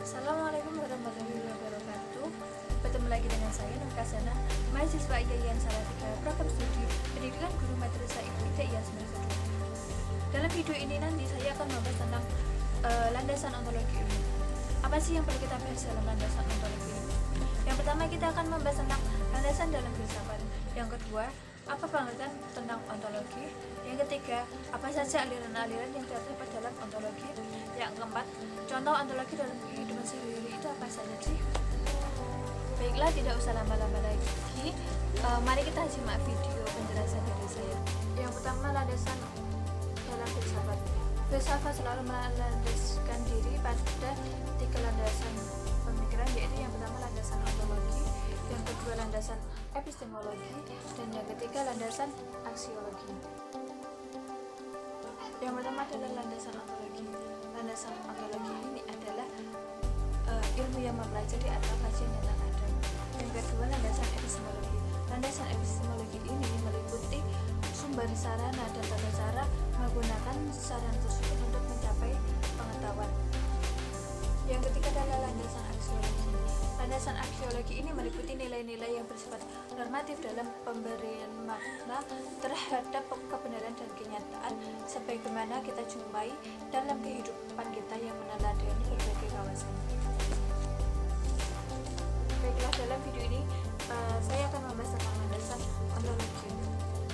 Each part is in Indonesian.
Assalamualaikum warahmatullahi wabarakatuh. Bertemu lagi dengan saya Nurkasana, mahasiswa IAIN Salatiga, program studi Pendidikan Guru Madrasah Ibu Ida IAIN semester 2. Dalam video ini nanti saya akan membahas tentang landasan ontologi ilmu. Apa sih yang perlu kita bahas dalam landasan ontologi ilmu? Yang pertama, kita akan membahas tentang landasan dalam filsafat. Yang kedua, apa pengertian tentang ontologi? Yang ketiga, apa saja aliran-aliran yang terdapat dalam ontologi? Yang keempat, contoh ontologi dalam kehidupan sehari-hari itu apa saja sih? Baiklah, tidak usah lama-lama lagi, mari kita simak video penjelasan dari saya. Yang pertama, landasan dalam filsafat. Filsafat selalu melandaskan diri pada 3 landasan pemikiran, yaitu yang pertama landasan ontologi, yang kedua landasan epistemologi, dan yang ketiga landasan aksiologi. Yang pertama adalah landasan ontologi. Landasan ontologi ini adalah ilmu yang mempelajari atau kajian tentang Adam. Yang kedua landasan epistemologi. Landasan epistemologi ini meliputi sumber sarana dan tata cara menggunakan sarana tersebut untuk mencapai pengetahuan. Yang ketiga adalah landasan aksiologi. Landasan aksiologi ini meliputi nilai-nilai yang bersifat normatif dalam pemberian makna terhadap kebenaran dan kenyataan sebagaimana kita jumpai dalam kehidupan kita yang meneladani berbagai kawasan. Baiklah, dalam video ini saya akan membahas tentang landasan ontologi.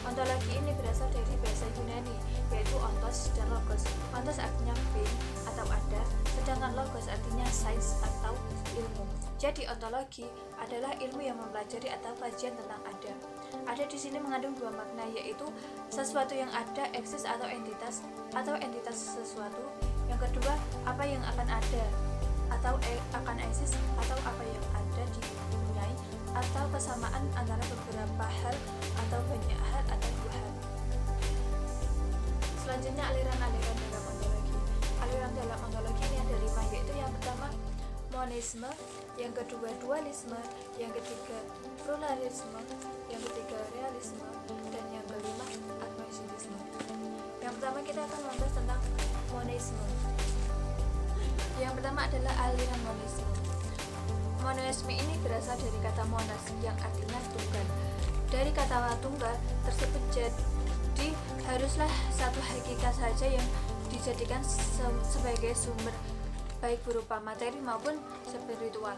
Ontologi ini berasal dari bahasa Yunani, yaitu ontos dan logos. Ontos artinya being atau ada, sedangkan logos artinya sains atau ilmu. Jadi ontologi adalah ilmu yang mempelajari atau kajian tentang ada. Ada di sini mengandung 2 makna, yaitu sesuatu yang ada, eksis atau entitas sesuatu. Yang kedua, apa yang akan ada atau akan eksis, atau apa yang ada dipunyai, atau kesamaan antara beberapa hal atau banyak hal atau 2 hal. Selanjutnya, aliran-aliran dalam ontologi. Aliran dalam ontologi ini ada 5, yaitu yang pertama monisme, yang kedua dualisme, yang ketiga pluralisme, yang ketiga realisme, dan yang kelima agnosticisme. Yang pertama kita akan membahas tentang monisme. Yang pertama adalah aliran monisme. Monisme ini berasal dari kata monas yang artinya tunggal. Dari kata tunggal tersebut jadi haruslah satu hakikat saja yang dijadikan sebagai sumber baik berupa materi maupun spiritual.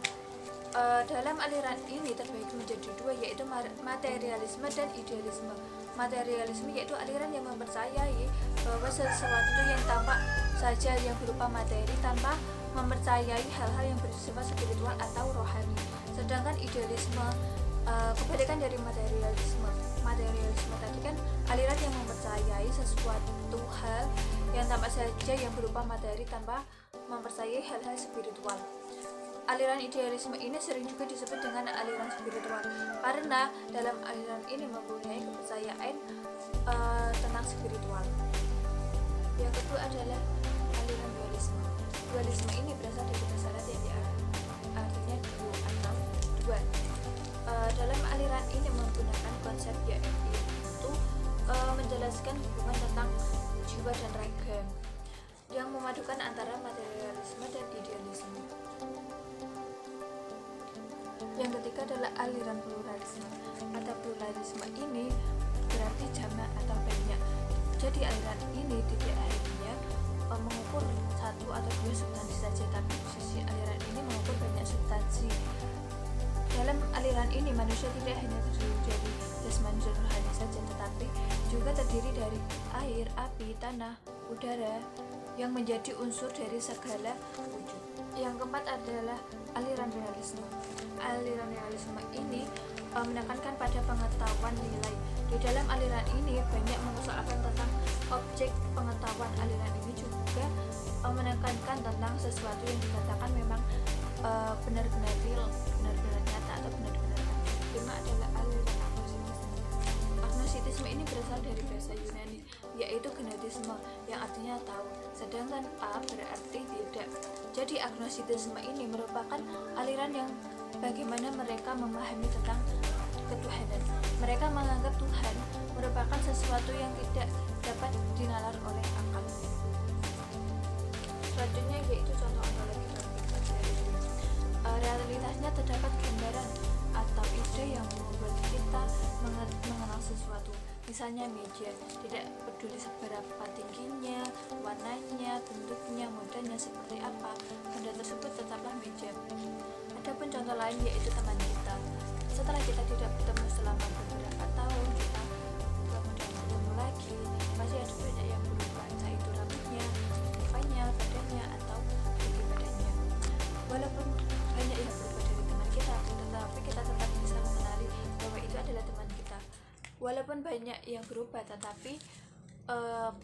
Dalam aliran ini terbagi menjadi 2, yaitu materialisme dan idealisme. Materialisme yaitu aliran yang mempercayai bahwa sesuatu yang tampak saja yang berupa materi tanpa mempercayai hal-hal yang bersifat spiritual atau rohani. Sedangkan idealisme kebalikan dari materialisme. Materialisme tadi kan aliran yang mempercayai sesuatu hal yang tampak saja yang berupa materi tanpa mempercayai hal-hal spiritual. Aliran idealisme ini sering juga disebut dengan aliran spiritual karena dalam aliran ini mempunyai kepercayaan tentang spiritual. Yang kedua adalah aliran dualisme. Dualisme ini berasal dari bahasa Latin yang artinya duo atau dua. Dalam aliran ini menggunakan konsep yaitu menjelaskan hubungan tentang jiwa dan raga yang memadukan antara materialisme dan idealisme. Yang ketiga adalah aliran pluralisme. Kata pluralisme ini berarti jamak atau banyak. Jadi aliran ini tidak hanya mengukur 1 atau 2 substansi saja, tapi sisi aliran ini mengukur banyak substansi. Dalam aliran ini manusia tidak hanya terdiri dari jasmani dan rohani saja, tetapi juga terdiri dari air, api, tanah, udara yang menjadi unsur dari segala wujud. Yang keempat adalah aliran realisme. Aliran realisme ini menekankan pada pengetahuan nilai. Di dalam aliran ini banyak mempersoalkan tentang objek pengetahuan. Aliran ini juga menekankan tentang sesuatu yang dikatakan memang benar-benar real, benar-benar nyata atau benar-benar ada. Kelima adalah aliran agnosticisme. Agnosticisme ini berasal dari bahasa Yunani, yaitu gnotisme yang artinya tahu, sedangkan a berarti tidak. Jadi agnosticisme ini merupakan aliran yang bagaimana mereka memahami tentang ketuhanan. Mereka menganggap Tuhan merupakan sesuatu yang tidak dapat dinalar oleh akal. Selanjutnya yaitu contoh ontologi dalam filsafat. misalnya meja, tidak peduli seberapa tingginya, warnanya, bentuknya, modelnya seperti apa, benda tersebut tetaplah meja. Adapun contoh lain yaitu teman kita. Setelah kita tidak bertemu selama beberapa tahun, kita kemudian bertemu lagi, pasti ada banyak yang berubah, entah itu rambutnya, mukanya, badannya, atau tinggi badannya. Walaupun banyak yang berubah dari teman kita, tetapi kita tetap bisa mengenali bahwa itu adalah teman kita. Walaupun banyak yang berubah, tetapi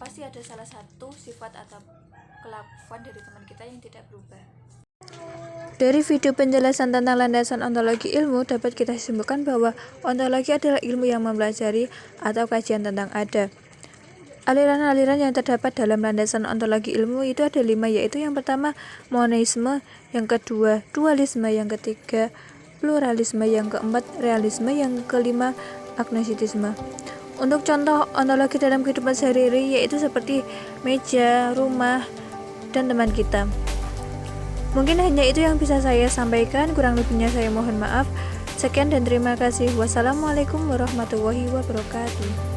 pasti ada salah satu sifat atau kelakuan dari teman kita yang tidak berubah. Dari video penjelasan tentang landasan ontologi ilmu, dapat kita simpulkan bahwa ontologi adalah ilmu yang mempelajari atau kajian tentang ada. Aliran-aliran yang terdapat dalam landasan ontologi ilmu itu ada 5, yaitu yang pertama monisme, yang kedua dualisme, yang ketiga pluralisme, yang keempat realisme, yang kelima agnosticisme. Untuk contoh ontologi dalam kehidupan sehari-hari yaitu seperti meja, rumah, dan teman kita. Mungkin hanya itu yang bisa saya sampaikan, kurang lebihnya saya mohon maaf. Sekian dan terima kasih. Wassalamualaikum warahmatullahi wabarakatuh.